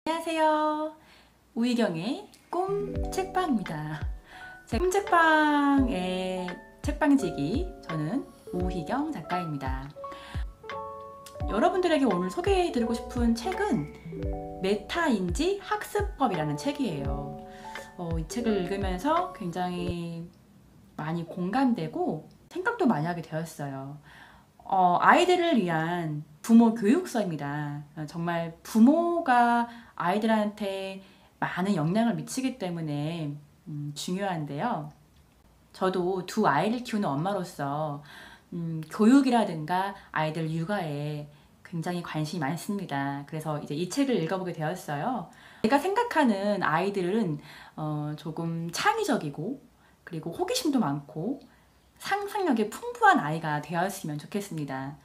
안녕하세요. 우희경의 꿈 책방입니다. 제 꿈 책방의 책방지기, 저는 우희경 작가입니다. 여러분들에게 오늘 소개해드리고 싶은 책은 메타인지 학습법이라는 책이에요. 이 책을 읽으면서 굉장히 많이 공감되고 생각도 많이 하게 되었어요. 아이들을 위한 부모 교육서입니다. 정말 부모가 아이들한테 많은 영향을 미치기 때문에 중요한데요. 저도 두 아이를 키우는 엄마로서 교육이라든가 아이들 육아에 굉장히 관심이 많습니다. 그래서 이제 이 책을 읽어보게 되었어요. 제가 생각하는 아이들은 조금 창의적이고 그리고 호기심도 많고 상상력이 풍부한 아이가 되었으면 좋겠습니다.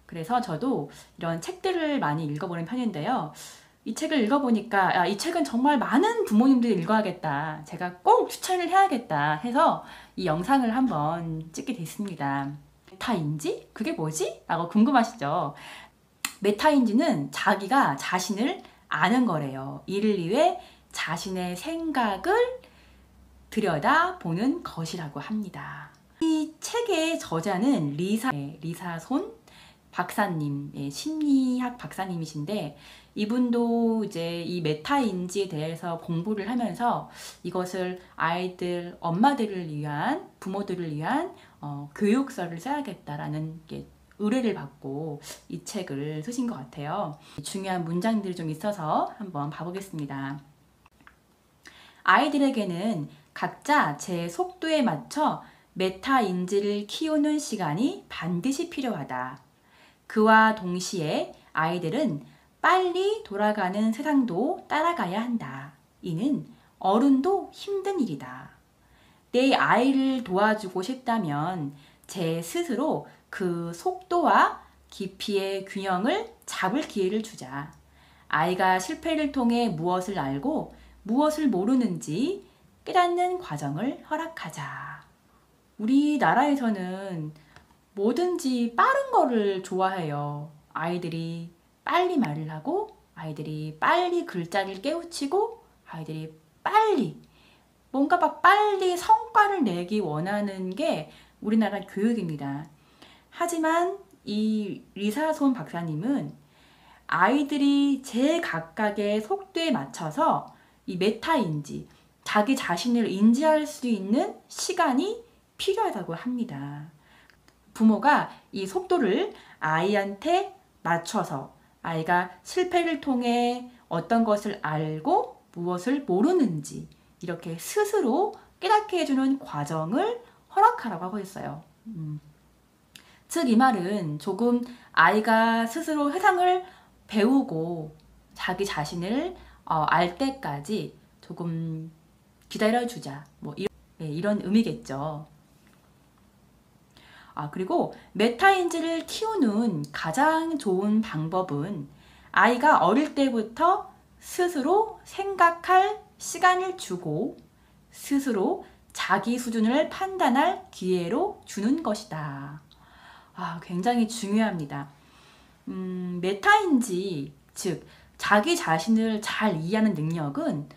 그래서 저도 이런 책들을 많이 읽어보는 편인데요. 이 책을 읽어보니까 이 책은 정말 많은 부모님들이 읽어야겠다, 제가 꼭 추천을 해야겠다 해서 이 영상을 한번 찍게 됐습니다. 메타인지? 그게 뭐지? 라고 궁금하시죠? 메타인지는 자기가 자신을 아는 거래요. 이를 위해 자신의 생각을 들여다보는 것이라고 합니다. 이 책의 저자는 리사손 박사님, 심리학 박사님이신데, 이분도 이제 이 메타인지에 대해서 공부를 하면서 이것을 아이들, 엄마들을 위한, 부모들을 위한 교육서를 써야겠다라는 의뢰를 받고 이 책을 쓰신 것 같아요. 중요한 문장들이 좀 있어서 한번 봐보겠습니다. 아이들에게는 각자 제 속도에 맞춰 메타인지를 키우는 시간이 반드시 필요하다. 그와 동시에 아이들은 빨리 돌아가는 세상도 따라가야 한다. 이는 어른도 힘든 일이다. 내 아이를 도와주고 싶다면 제 스스로 그 속도와 깊이의 균형을 잡을 기회를 주자. 아이가 실패를 통해 무엇을 알고 무엇을 모르는지 깨닫는 과정을 허락하자. 우리나라에서는 뭐든지 빠른 거를 좋아해요. 아이들이 빨리 말을 하고, 아이들이 빨리 글자를 깨우치고, 아이들이 빨리 뭔가 막 빨리 성과를 내기 원하는 게 우리나라 교육입니다. 하지만 이 리사손 박사님은 아이들이 제각각의 속도에 맞춰서 이 메타인지, 자기 자신을 인지할 수 있는 시간이 필요하다고 합니다. 부모가 이 속도를 아이한테 맞춰서 아이가 실패를 통해 어떤 것을 알고 무엇을 모르는지 이렇게 스스로 깨닫게 해주는 과정을 허락하라고 하고 있어요. 즉 이 말은 조금 아이가 스스로 세상을 배우고 자기 자신을 알 때까지 조금 기다려주자, 뭐 이런 의미겠죠. 그리고 메타인지를 키우는 가장 좋은 방법은 아이가 어릴 때부터 스스로 생각할 시간을 주고 스스로 자기 수준을 판단할 기회로 주는 것이다. 굉장히 중요합니다. 메타인지, 즉 자기 자신을 잘 이해하는 능력은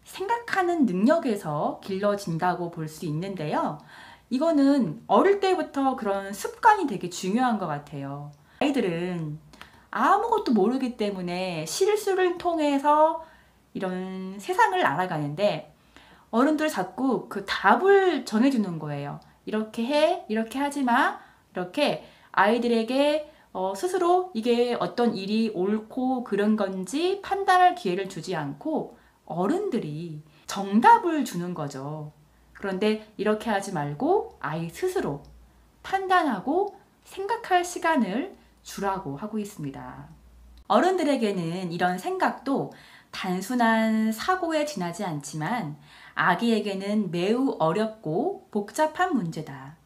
생각하는 능력에서 길러진다고 볼 수 있는데요. 이거는 어릴 때부터 그런 습관이 되게 중요한 것 같아요. 아이들은 아무것도 모르기 때문에 실수를 통해서 이런 세상을 알아가는데, 어른들 자꾸 그 답을 정해주는 거예요. 이렇게 해, 이렇게 하지 마, 이렇게 아이들에게 스스로 이게 어떤 일이 옳고 그른 건지 판단할 기회를 주지 않고 어른들이 정답을 주는 거죠. 그런데 이렇게 하지 말고 아이 스스로 판단하고 생각할 시간을 주라고 하고 있습니다. 어른들에게는 이런 생각도 단순한 사고에 지나지 않지만 아기에게는 매우 어렵고 복잡한 문제다.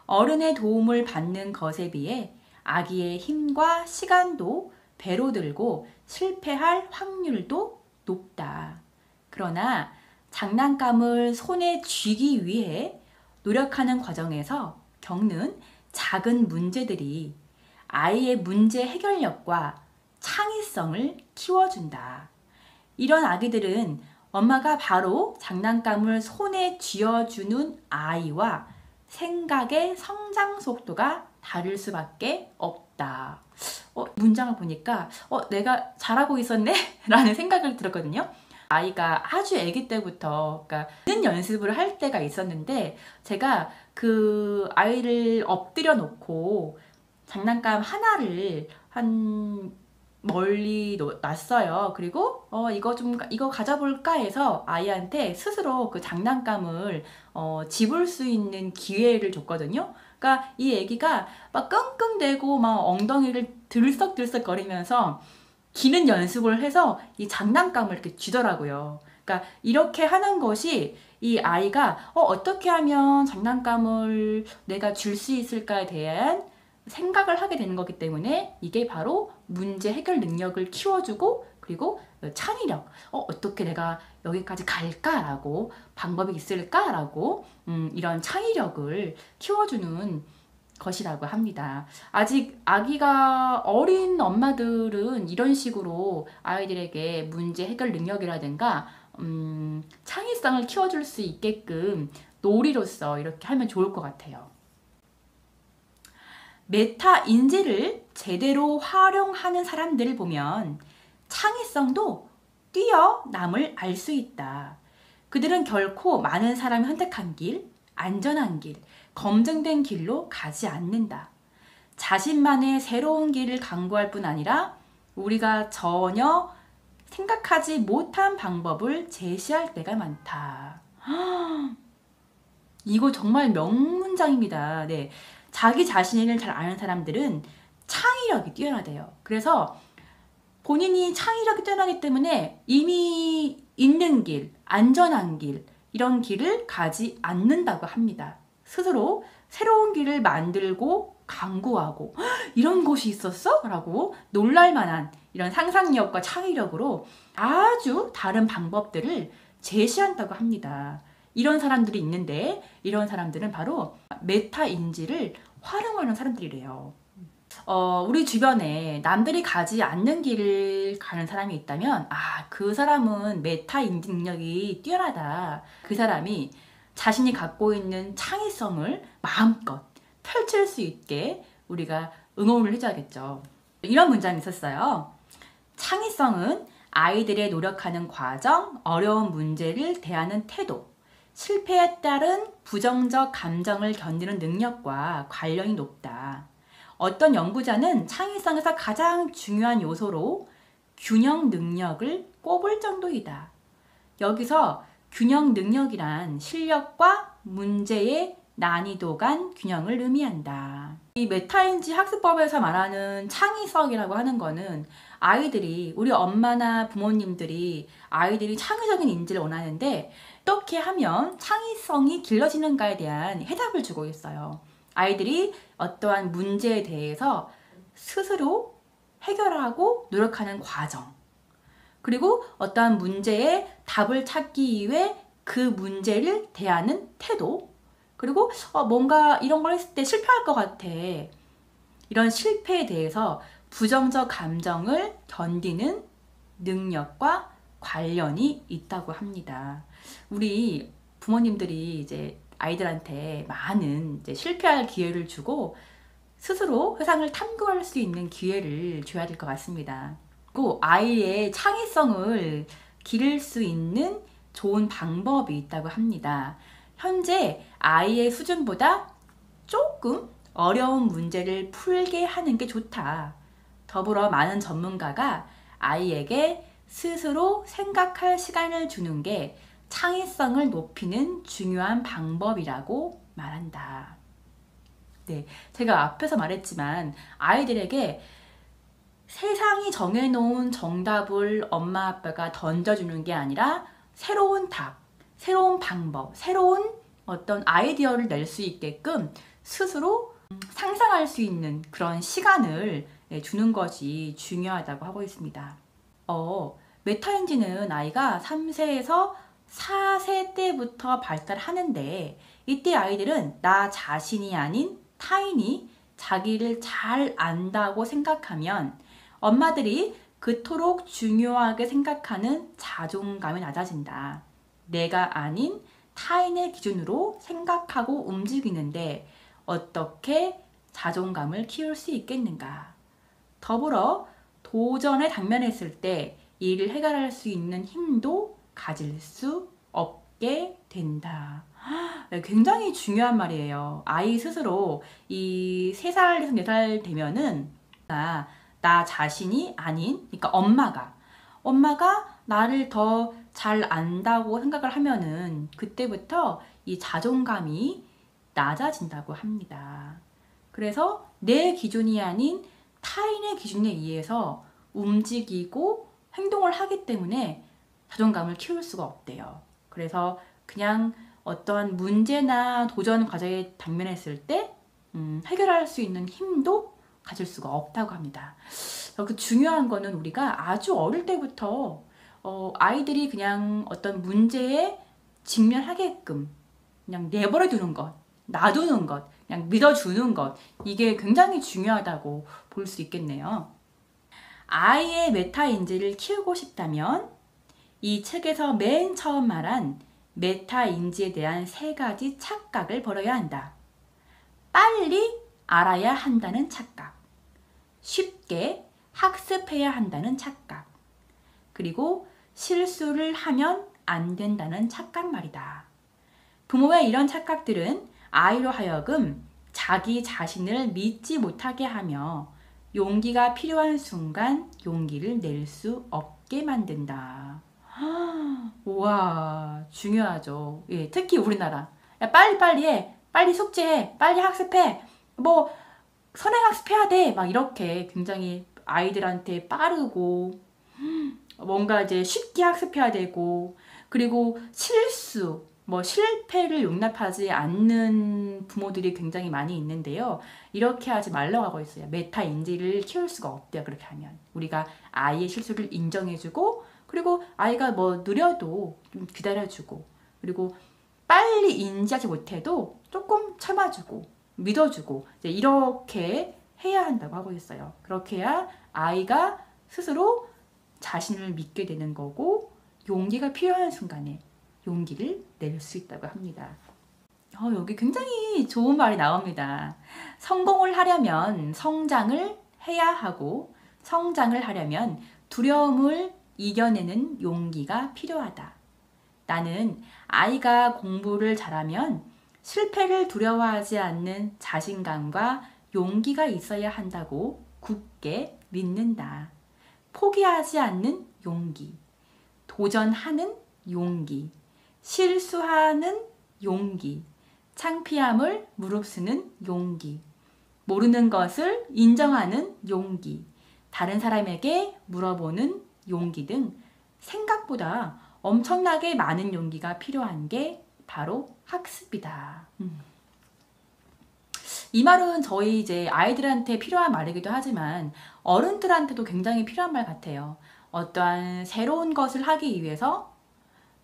어른의 도움을 받는 것에 비해 아기의 힘과 시간도 배로 들고 실패할 확률도 높다. 그러나 장난감을 손에 쥐기 위해 노력하는 과정에서 겪는 작은 문제들이 아이의 문제 해결력과 창의성을 키워준다. 이런 아기들은 엄마가 바로 장난감을 손에 쥐어주는 아이와 생각의 성장 속도가 다를 수밖에 없다. 문장을 보니까 내가 잘하고 있었네? 라는 생각을 들었거든요. 아이가 아주 아기 때부터 그러니까 듣는 연습을 할 때가 있었는데 제가 그 아이를 엎드려 놓고 장난감 하나를 한 멀리 놨어요. 그리고 이거 가져볼까 해서 아이한테 스스로 그 장난감을 집을 수 있는 기회를 줬거든요. 그러니까 이 애기가 막 끙끙대고 막 엉덩이를 들썩들썩 거리면서 기는 연습을 해서 이 장난감을 이렇게 쥐더라고요. 그러니까 이렇게 하는 것이 이 아이가 어떻게 하면 장난감을 내가 줄 수 있을까에 대한 생각을 하게 되는 거기 때문에 이게 바로 문제 해결 능력을 키워주고 그리고 창의력, 어떻게 내가 여기까지 갈까라고 방법이 있을까라고 이런 창의력을 키워주는 것이라고 합니다. 아직 아기가 어린 엄마들은 이런 식으로 아이들에게 문제 해결 능력이라든가 창의성을 키워줄 수 있게끔 놀이로서 이렇게 하면 좋을 것 같아요. 메타 인지를 제대로 활용하는 사람들을 보면 창의성도 뛰어남을 알 수 있다. 그들은 결코 많은 사람이 선택한 길, 안전한 길, 검증된 길로 가지 않는다. 자신만의 새로운 길을 강구할 뿐 아니라 우리가 전혀 생각하지 못한 방법을 제시할 때가 많다. 이거 정말 명문장입니다. 네. 자기 자신을 잘 아는 사람들은 창의력이 뛰어나대요. 그래서 본인이 창의력이 뛰어나기 때문에 이미 있는 길, 안전한 길, 이런 길을 가지 않는다고 합니다. 스스로 새로운 길을 만들고 강구하고 이런 곳이 있었어? 라고 놀랄만한 이런 상상력과 창의력으로 아주 다른 방법들을 제시한다고 합니다. 이런 사람들이 있는데 이런 사람들은 바로 메타인지를 활용하는 사람들이래요. 우리 주변에 남들이 가지 않는 길을 가는 사람이 있다면 그 사람은 메타인지 능력이 뛰어나다. 그 사람이 자신이 갖고 있는 창의성을 마음껏 펼칠 수 있게 우리가 응원을 해줘야겠죠. 이런 문장이 있었어요. 창의성은 아이들의 노력하는 과정, 어려운 문제를 대하는 태도, 실패에 따른 부정적 감정을 견디는 능력과 관련이 높다. 어떤 연구자는 창의성에서 가장 중요한 요소로 균형 능력을 꼽을 정도이다. 여기서 균형 능력이란 실력과 문제의 난이도 간 균형을 의미한다. 이 메타인지 학습법에서 말하는 창의성이라고 하는 거는 아이들이, 우리 엄마나 부모님들이 아이들이 창의적인 인지를 원하는데 어떻게 하면 창의성이 길러지는가에 대한 해답을 주고 있어요. 아이들이 어떠한 문제에 대해서 스스로 해결하고 노력하는 과정, 그리고 어떠한 문제에 답을 찾기 위해 그 문제를 대하는 태도, 그리고 뭔가 이런 걸 했을 때 실패할 것 같아. 이런 실패에 대해서 부정적 감정을 견디는 능력과 관련이 있다고 합니다. 우리 부모님들이 이제 아이들한테 많은 이제 실패할 기회를 주고 스스로 세상을 탐구할 수 있는 기회를 줘야 될 것 같습니다. 그리고 아이의 창의성을 기를 수 있는 좋은 방법이 있다고 합니다. 현재 아이의 수준보다 조금 어려운 문제를 풀게 하는 게 좋다. 더불어 많은 전문가가 아이에게 스스로 생각할 시간을 주는 게 창의성을 높이는 중요한 방법이라고 말한다. 네, 제가 앞에서 말했지만 아이들에게 세상이 정해놓은 정답을 엄마 아빠가 던져주는 게 아니라 새로운 답, 새로운 방법, 새로운 어떤 아이디어를 낼 수 있게끔 스스로 상상할 수 있는 그런 시간을 주는 것이 중요하다고 하고 있습니다. 메타인지는 아이가 3세에서 4세 때부터 발달하는데 이때 아이들은 나 자신이 아닌 타인이 자기를 잘 안다고 생각하면 엄마들이 그토록 중요하게 생각하는 자존감이 낮아진다. 내가 아닌 타인의 기준으로 생각하고 움직이는데 어떻게 자존감을 키울 수 있겠는가? 더불어 도전에 당면했을 때 이를 해결할 수 있는 힘도 가질 수 없게 된다. 굉장히 중요한 말이에요. 아이 스스로 이 3살에서 4살 되면은 나 자신이 아닌, 그러니까 엄마가 나를 더 잘 안다고 생각을 하면은 그때부터 이 자존감이 낮아진다고 합니다. 그래서 내 기준이 아닌 타인의 기준에 의해서 움직이고 행동을 하기 때문에 자존감을 키울 수가 없대요. 그래서 그냥 어떠한 문제나 도전 과제에 당면했을 때 해결할 수 있는 힘도 가질 수가 없다고 합니다. 그 중요한 거는 우리가 아주 어릴 때부터 아이들이 그냥 어떤 문제에 직면하게끔 그냥 내버려 두는 것, 놔두는 것, 그냥 믿어주는 것, 이게 굉장히 중요하다고 볼 수 있겠네요. 아이의 메타인지를 키우고 싶다면 이 책에서 맨 처음 말한 메타인지에 대한 3가지 착각을 버려야 한다. 빨리 알아야 한다는 착각, 쉽게 학습해야 한다는 착각, 그리고 실수를 하면 안 된다는 착각 말이다. 부모의 이런 착각들은 아이로 하여금 자기 자신을 믿지 못하게 하며 용기가 필요한 순간 용기를 낼 수 없게 만든다. 우와, 중요하죠. 예, 특히 우리나라. 야, 빨리 해. 빨리 숙제해. 빨리 학습해. 뭐 선행학습해야 돼. 막 이렇게 굉장히 아이들한테 빠르고 뭔가 이제 쉽게 학습해야 되고, 그리고 실수, 실패를 용납하지 않는 부모들이 굉장히 많이 있는데요. 이렇게 하지 말라고 하고 있어요. 메타인지를 키울 수가 없대요. 그렇게 하면 우리가 아이의 실수를 인정해주고, 그리고 아이가 느려도 좀 기다려주고, 그리고 빨리 인지하지 못해도 조금 참아주고 믿어주고, 이제 이렇게 해야 한다고 하고 있어요. 그렇게 해야 아이가 스스로 자신을 믿게 되는 거고, 용기가 필요한 순간에 용기를 낼 수 있다고 합니다. 여기 굉장히 좋은 말이 나옵니다. 성공을 하려면 성장을 해야 하고, 성장을 하려면 두려움을 이겨내는 용기가 필요하다. 나는 아이가 공부를 잘하면 실패를 두려워하지 않는 자신감과 용기가 있어야 한다고 굳게 믿는다. 포기하지 않는 용기, 도전하는 용기, 실수하는 용기, 창피함을 무릅쓰는 용기, 모르는 것을 인정하는 용기, 다른 사람에게 물어보는 용기 등 생각보다 엄청나게 많은 용기가 필요한 게 바로 학습이다. 이 말은 저희 이제 아이들한테 필요한 말이기도 하지만 어른들한테도 굉장히 필요한 말 같아요. 어떠한 새로운 것을 하기 위해서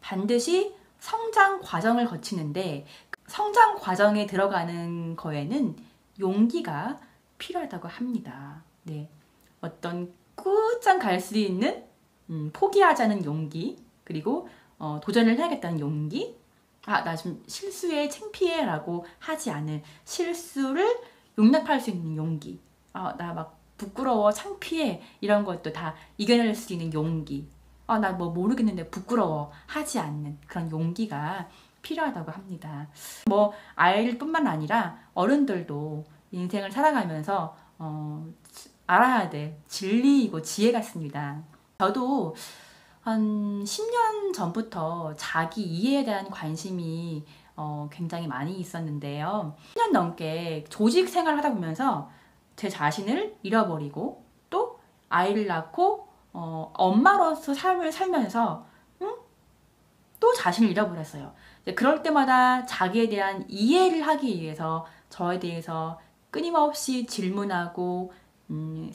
반드시 성장 과정을 거치는데, 성장 과정에 들어가는 거에는 용기가 필요하다고 합니다. 네. 어떤 끝장 갈 수 있는 포기하자는 용기, 그리고 도전을 해야겠다는 용기, 나 좀 실수에 창피해 라고 하지 않은 실수를 용납할 수 있는 용기, 나 막 부끄러워, 창피해, 이런 것도 다 이겨낼 수 있는 용기, 나 모르겠는데 부끄러워 하지 않는 그런 용기가 필요하다고 합니다. 아이들뿐만 아니라 어른들도 인생을 살아가면서 알아야 될 진리이고 지혜 같습니다. 저도 한 10년 전부터 자기 이해에 대한 관심이 굉장히 많이 있었는데요. 10년 넘게 조직 생활을 하다 보면서 제 자신을 잃어버리고, 또 아이를 낳고 엄마로서 삶을 살면서 또 자신을 잃어버렸어요. 그럴 때마다 자기에 대한 이해를 하기 위해서 저에 대해서 끊임없이 질문하고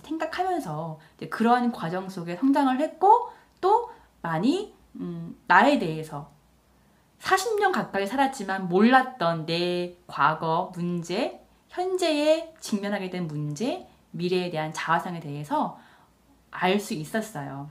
생각하면서 그러한 과정 속에 성장을 했고, 또 많이 나에 대해서 40년 가까이 살았지만 몰랐던 내 과거 문제, 현재에 직면하게 된 문제, 미래에 대한 자화상에 대해서 알 수 있었어요.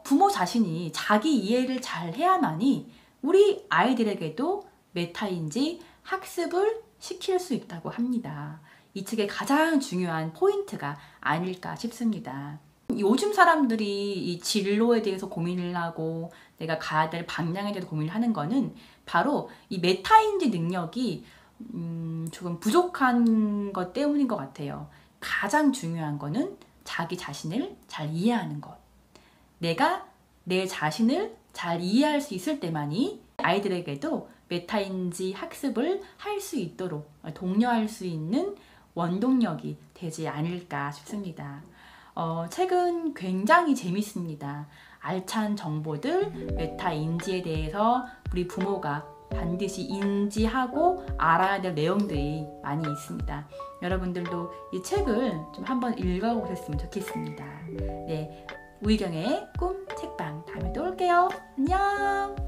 부모 자신이 자기 이해를 잘 해야만이 우리 아이들에게도 메타인지 학습을 시킬 수 있다고 합니다. 이 책의 가장 중요한 포인트가 아닐까 싶습니다. 요즘 사람들이 이 진로에 대해서 고민을 하고 내가 가야 될 방향에 대해서 고민을 하는 거는 바로 이 메타인지 능력이 조금 부족한 것 때문인 것 같아요. 가장 중요한 거는 자기 자신을 잘 이해하는 것. 내가 내 자신을 잘 이해할 수 있을 때만이 아이들에게도 메타인지 학습을 할 수 있도록 독려할 수 있는 원동력이 되지 않을까 싶습니다. 책은 굉장히 재밌습니다. 알찬 정보들, 메타인지에 대해서 우리 부모가 반드시 인지하고 알아야 될 내용들이 많이 있습니다. 여러분들도 이 책을 좀 한번 읽어보셨으면 좋겠습니다. 네, 우희경의 꿈 책방 다음에 또 올게요. 안녕.